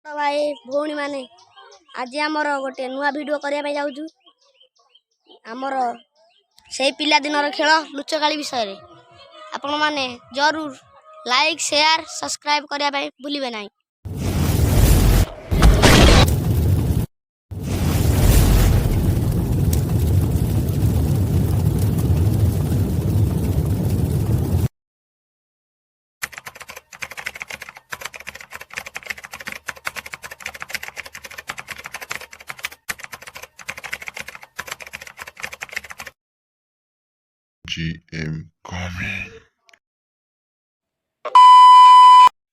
तो भाई भौणी माने आज आमर गोटे नुआ वीडियो करने जाऊँ आमर से पिला दिन खेल लुचकाली विषय आपण माने जरूर लाइक शेयर सब्सक्राइब करने भूलिए ना। GM coming.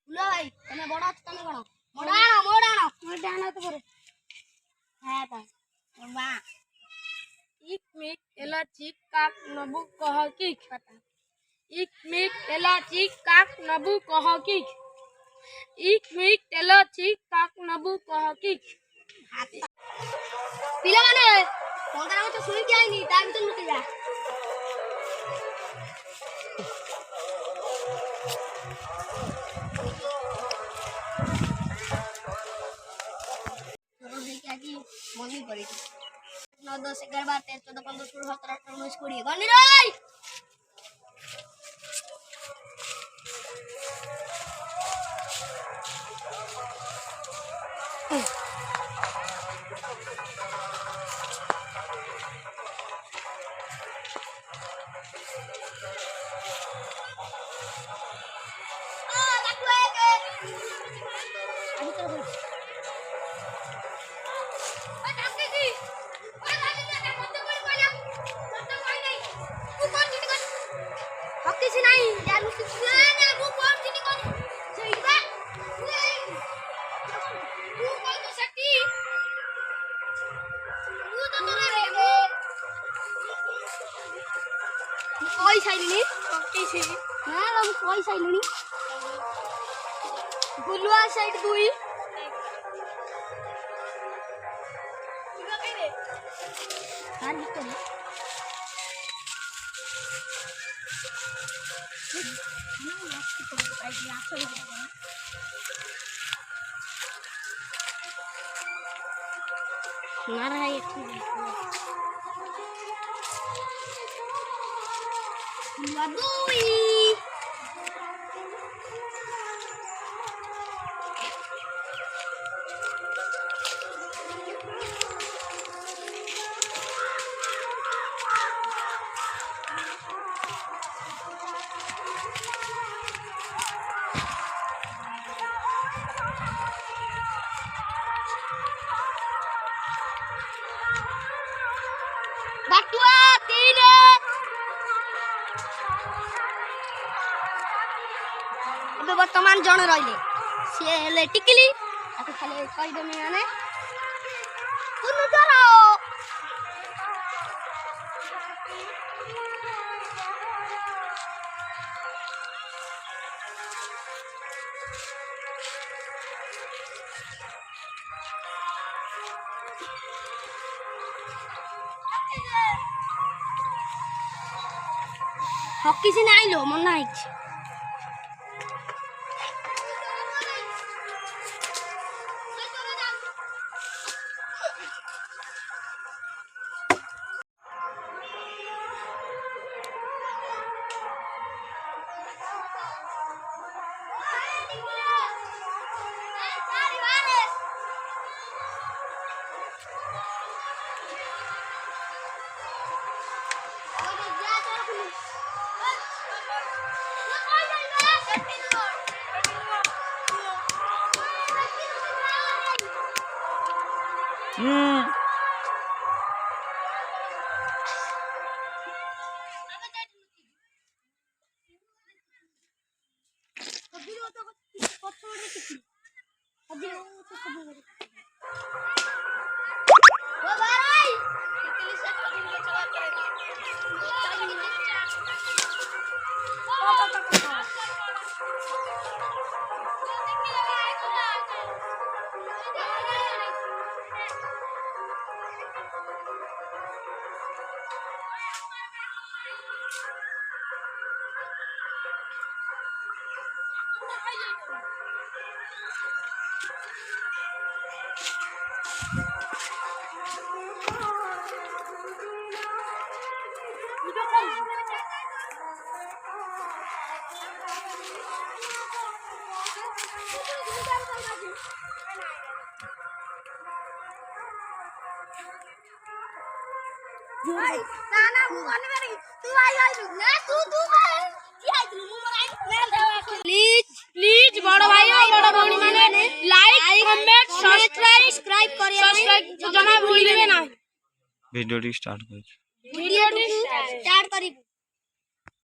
भाई तने बड़ा तने बड़ा मोड़ा तो करे है ता बा Ik mik ela cik kak nabu kohakik. Ik mik ela cik kak nabu kohakik. Ik mik ela cik kak nabu kohakik. पिला माने पंगरा तो सुनी क्या नहीं ता भीतर लुक जा मम्मी पड़ी 9 10 11 12 13 14 15 16 17 18 19 20 गनी रे किसी नहीं यार ना वो कौन सी निकल सही बात वो कौन तो सकती वो तो रे वो कोई सही नहीं किसी ना हम कोई सही नहीं गुलवा साइड दुई हां निकल मारा है एक बाबूई बटुआ तीन अब वर्तमान जन रहिले सी हेले टिकली आके खाली कहि देमी माने तुनु चराओ हॉकी से नहीं लो मन नहीं प्लीज बड़ भाई और बड़ भौणी माने लाइक कमेंट सब्सक्राइब जमा भूलिबे ना ভিডিওটি স্টার্ট করছি। वीडियो स्टार्ट स्टार्ट करी